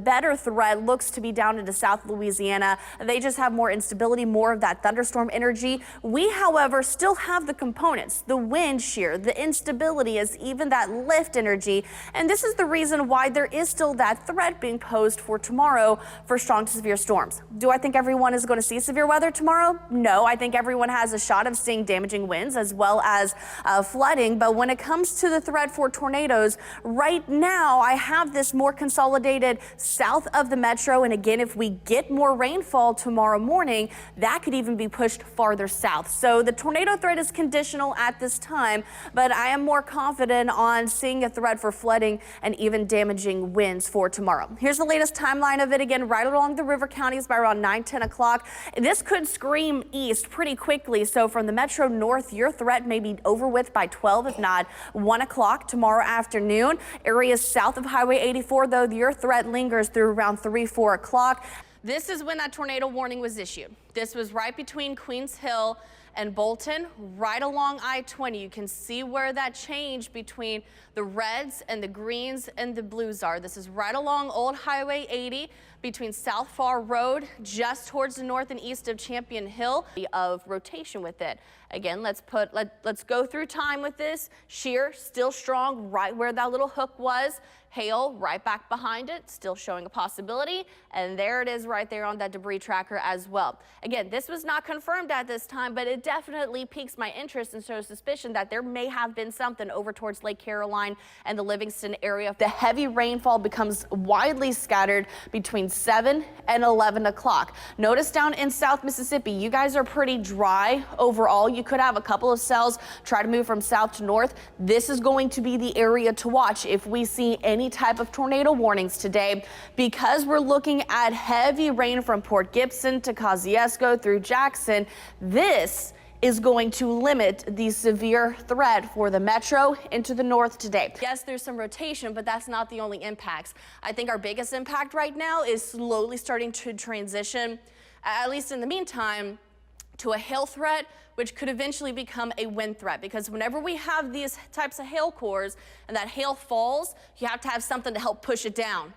better threat looks to be down into South Louisiana. They just have more instability, more of that thunderstorm energy. We, however, still have the components, the wind shear, the instability, as even that lift energy. And this is the reason why there is still that threat being posed for tomorrow for strong to severe storms. Do I think everyone is going to see severe weather tomorrow? No, I think everyone has a shot of seeing damaging winds as well as flooding. But when it comes to the threat for tornadoes, right now I have this more consolidated south of the metro. And again, if we get more rainfall tomorrow morning, that could even be pushed farther south. So the tornado threat is conditional at this time, but I am more confident on seeing a threat for flooding and even damaging winds for tomorrow. Here's the latest timeline of it again, right along the river counties by around 9-10 o'clock. This could scream east pretty quickly. So from the metro north, your threat may be over with by 12, if not 1 o'clock tomorrow afternoon. Areas south of Highway 84, though, your threat lingers through around 3-4 o'clock. This is when that tornado warning was issued. This was right between Queens Hill and Bolton, right along I-20. You can see where that change between the reds and the greens and the blues are. This is right along Old Highway 80 between South Far Road, just towards the north and east of Champion Hill, of rotation with it. Again, let's go through time with this. Shear still strong right where that little hook was. Hail right back behind it, still showing a possibility. And there it is right there on that debris tracker as well. Again, this was not confirmed at this time, but it definitely piques my interest and shows suspicion that there may have been something over towards Lake Caroline and the Livingston area. The heavy rainfall becomes widely scattered between 7 and 11 o'clock. Notice down in South Mississippi, you guys are pretty dry overall. You could have a couple of cells try to move from south to north. This is going to be the area to watch if we see any type of tornado warnings today, because we're looking at heavy rain from Port Gibson to Kosciuszko through Jackson. This is going to limit the severe threat for the metro into the north today. Yes, there's some rotation, but that's not the only impacts. I think our biggest impact right now is slowly starting to transition, at least in the meantime, to a hail threat, which could eventually become a wind threat. Because whenever we have these types of hail cores and that hail falls, you have to have something to help push it down.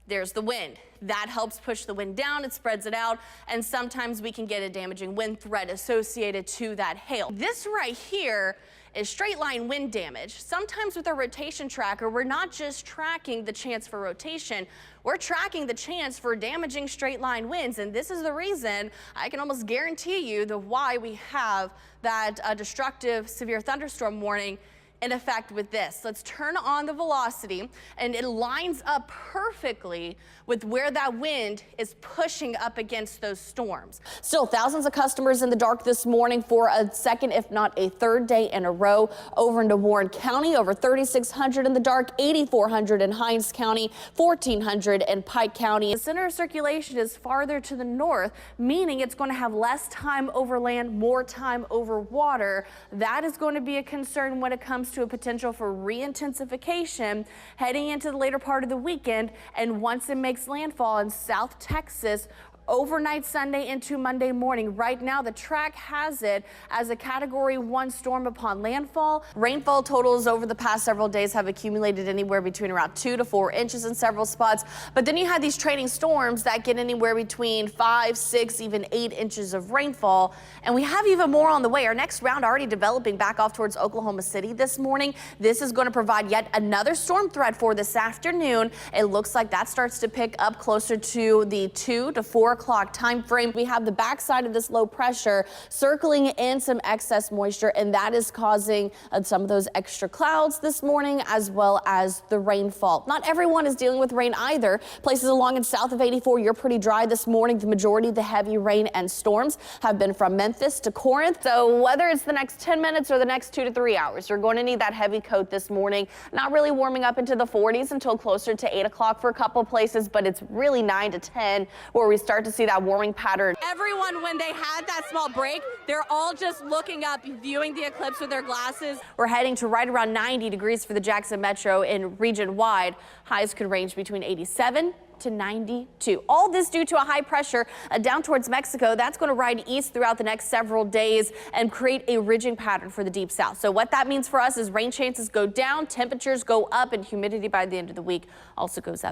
There's the wind. That helps push the wind down, it spreads it out, and sometimes we can get a damaging wind threat associated to that hail. This right here is straight line wind damage. Sometimes with our rotation tracker, we're not just tracking the chance for rotation, we're tracking the chance for damaging straight line winds. And this is the reason I can almost guarantee you why we have that destructive severe thunderstorm warning in effect with this. Let's turn on the velocity, and it lines up perfectly with where that wind is pushing up against those storms. Still thousands of customers in the dark this morning for a second, if not a third day in a row over into Warren County. Over 3,600 in the dark, 8,400 in Hinds County, 1,400 in Pike County. The center of circulation is farther to the north, meaning it's going to have less time over land, more time over water. That is going to be a concern when it comes to a potential for re-intensification heading into the later part of the weekend. And once it makes landfall in South Texas overnight Sunday into Monday morning. Right now, the track has it as a Category 1 storm upon landfall. Rainfall totals over the past several days have accumulated anywhere between around 2 to 4 inches in several spots. But then you had these trailing storms that get anywhere between 5, 6, even 8 inches of rainfall. And we have even more on the way. Our next round already developing back off towards Oklahoma City this morning. This is going to provide yet another storm threat for this afternoon. It looks like that starts to pick up closer to the 2 to 4 o'clock time frame. We have the backside of this low pressure circling in some excess moisture, and that is causing some of those extra clouds this morning, as well as the rainfall. Not everyone is dealing with rain either. Places along and south of 84, you're pretty dry this morning. The majority of the heavy rain and storms have been from Memphis to Corinth. So whether it's the next 10 minutes or the next 2 to 3 hours, you're going to need that heavy coat this morning. Not really warming up into the 40s until closer to 8 o'clock for a couple places, but it's really 9 to 10 where we start to see that warming pattern. Everyone, when they had that small break, they're all just looking up, viewing the eclipse with their glasses. We're heading to right around 90 degrees for the Jackson Metro and region wide. Highs could range between 87 to 92. All this due to a high pressure down towards Mexico. That's going to ride east throughout the next several days and create a ridging pattern for the deep south. So what that means for us is rain chances go down, temperatures go up, and humidity by the end of the week also goes up.